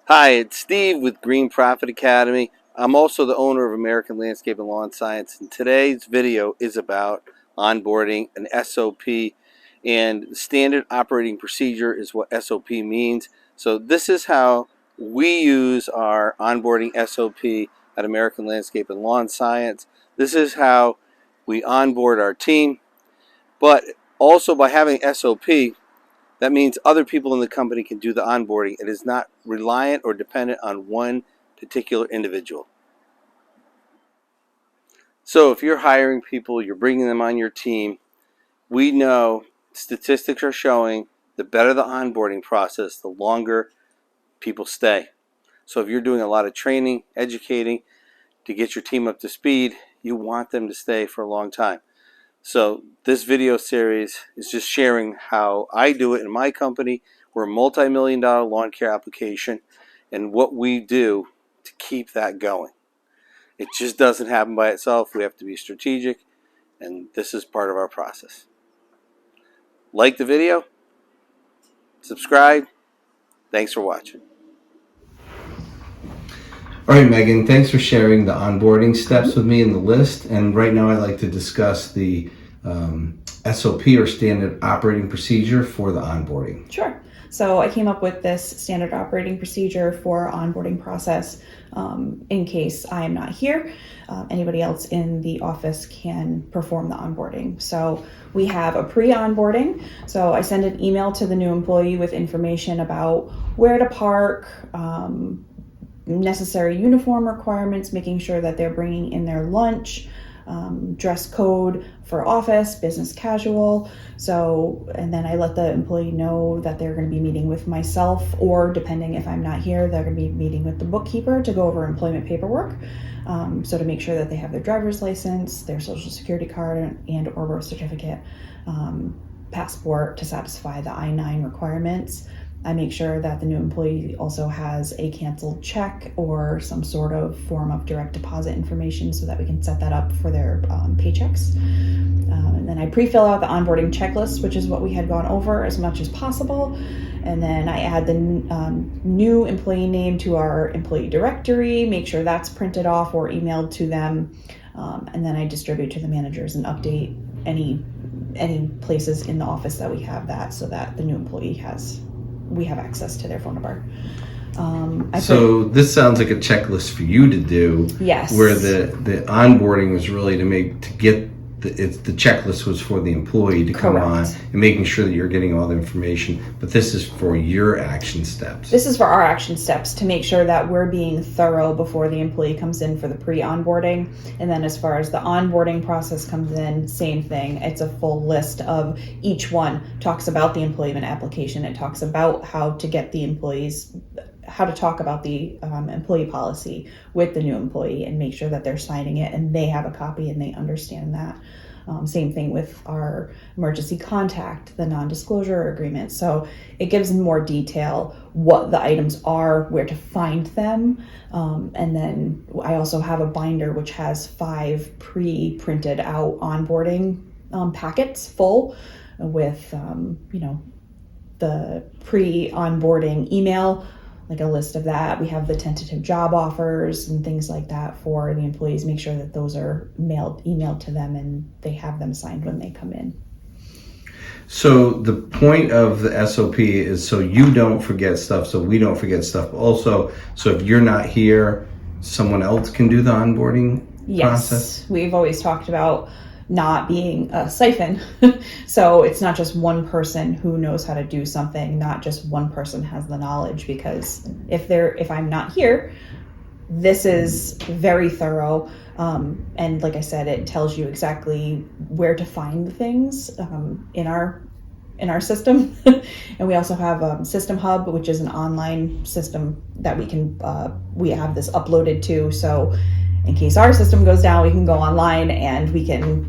Hi, it's Steve with Green Profit Academy. I'm also the owner of American Landscape and Lawn Science, and today's video is about onboarding, an SOP, and standard operating procedure is what SOP means. So this is how we use our onboarding SOP at American Landscape and Lawn Science. This is how we onboard our team, but also by having SOP, that means other people in the company can do the onboarding. It is not reliant or dependent on one particular individual. So if you're hiring people, you're bringing them on your team, we know statistics are showing the better the onboarding process, the longer people stay. So if you're doing a lot of training, educating to get your team up to speed, you want them to stay for a long time. So this video series is just sharing how I do it in my company. We're a multi-million-dollar lawn care application and what we do to keep that going. It just doesn't happen by itself. We have to be strategic, and this is part of our process. Like the video, subscribe. Thanks for watching. All right, Megan, thanks for sharing the onboarding steps with me in the list. And right now I'd like to discuss the SOP or standard operating procedure for the onboarding. Sure. So I came up with this standard operating procedure for onboarding process in case I am not here. Anybody else in the office can perform the onboarding. So we have a pre-onboarding. So I send an email to the new employee with information about where to park, necessary uniform requirements, making sure that they're bringing in their lunch, dress code for office, business casual. So, and then I let the employee know that they're going to be meeting with myself, or depending if I'm not here, they're going to be meeting with the bookkeeper to go over employment paperwork. So to make sure that they have their driver's license, their social security card and or birth certificate, passport to satisfy the I-9 requirements. I make sure that the new employee also has a canceled check or some sort of form of direct deposit information so that we can set that up for their paychecks. And then I pre-fill out the onboarding checklist, which is what we had gone over as much as possible. And then I add the new employee name to our employee directory, make sure that's printed off or emailed to them. And then I distribute to the managers and update any places in the office that we have that, so that the new employee we have access to their phone number. So this sounds like a checklist for you to do. Yes. Where the onboarding was really to get the checklist was for the employee to come on and making sure that you're getting all the information. But this is for your action steps. This is for our action steps to make sure that we're being thorough before the employee comes in for the pre-onboarding. And then as far as the onboarding process comes in, same thing. It's a full list of each one. Talks about the employment application. It talks about how to get the employees, how to talk about the employee policy with the new employee and make sure that they're signing it and they have a copy and they understand that. Same thing with our emergency contact, the non-disclosure agreement. So it gives more detail what the items are, where to find them. And then I also have a binder which has 5 pre-printed out onboarding packets full with, the pre-onboarding email, like a list of that. We have the tentative job offers and things like that for the employees. Make sure that those are emailed to them and they have them signed when they come in. So the point of the SOP is so you don't forget stuff, so we don't forget stuff. Also, so if you're not here, someone else can do the onboarding process? Yes, we've always talked about not being a siphon. So it's not just one person who knows how to do something, not just one person has the knowledge, because if I'm not here, this is very thorough. And like I said, it tells you exactly where to find the things in our system. And we also have System Hub, which is an online system that we have this uploaded to. So in case our system goes down, we can go online and we can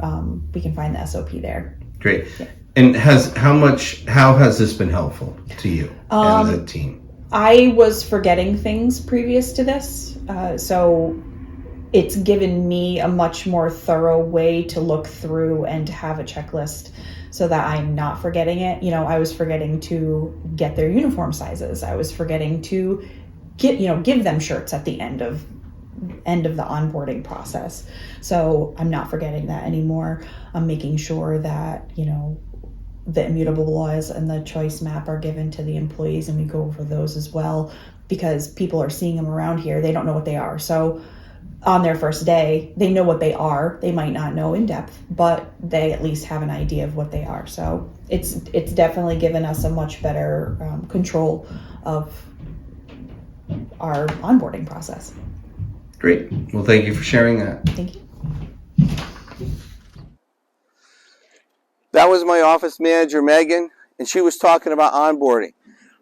find the SOP there. Great. Yeah. And how has this been helpful to you and the team? I was forgetting things previous to this, so it's given me a much more thorough way to look through and to have a checklist so that I'm not forgetting it. I was forgetting to get their uniform sizes. I was forgetting to give them shirts at the end of the onboarding process. So I'm not forgetting that anymore. I'm making sure that, the immutable laws and the choice map are given to the employees, and we go over those as well, because people are seeing them around here. They don't know what they are. So on their first day, they know what they are. They might not know in depth, but they at least have an idea of what they are. So it's definitely given us a much better control of our onboarding process. Great. Well, thank you for sharing that. Thank you. That was my office manager, Megan, and she was talking about onboarding.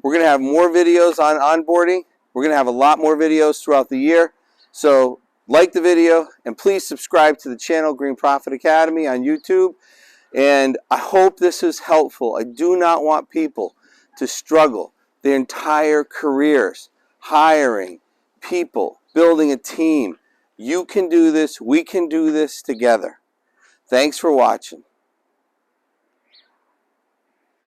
We're going to have more videos on onboarding. We're going to have a lot more videos throughout the year. So like the video, and please subscribe to the channel, Green Profit Academy on YouTube. And I hope this is helpful. I do not want people to struggle their entire careers hiring people, building a team. You can do this. We can do this together. Thanks for watching.